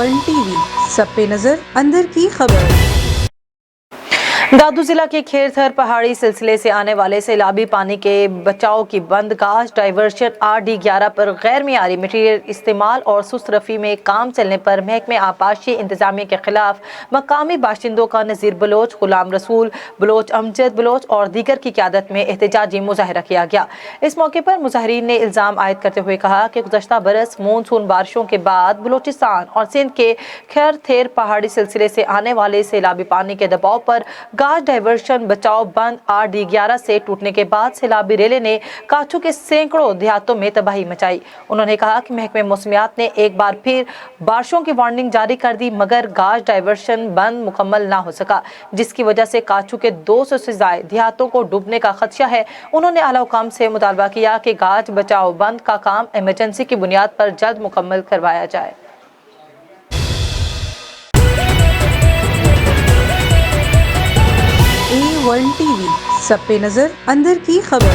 One T V, سب پہ نظر، اندر کی خبر۔ دادو ضلع کے کھیر تھر پہاڑی سلسلے سے آنے والے سیلابی پانی کے بچاؤ کی بند گاج ڈائیورشن RD11 پر غیر معیاری مٹیریل استعمال اور سست رفی میں کام چلنے پر محکمہ آبپاشی انتظامیہ کے خلاف مقامی باشندوں کا نذیر بلوچ، غلام رسول بلوچ، امجد بلوچ اور دیگر کی قیادت میں احتجاجی مظاہرہ کیا گیا۔ اس موقع پر مظاہرین نے الزام عائد کرتے ہوئے کہا کہ گزشتہ برس مونسون بارشوں کے بعد بلوچستان اور سندھ کے کھیر تھیر پہاڑی سلسلے سے آنے والے سیلابی پانی کے دباؤ پر گاج ڈائیورشن بچاؤ بند RD11 سے ٹوٹنے کے بعد سیلابی ریلے نے کاچھو کے سینکڑوں دیہاتوں میں تباہی مچائی۔ انہوں نے کہا کہ محکمہ موسمیات نے ایک بار پھر بارشوں کی وارننگ جاری کر دی مگر گاج ڈائیورشن بند مکمل نہ ہو سکا، جس کی وجہ سے کاچھو کے 200 سے زائد دیہاتوں کو ڈوبنے کا خدشہ ہے۔ انہوں نے اعلیٰ حکام سے مطالبہ کیا کہ گاج بچاؤ بند کا کام ایمرجنسی کی بنیاد پر جلد مکمل کروایا جائے۔ A1 TV، سب پہ نظر، اندر کی خبر۔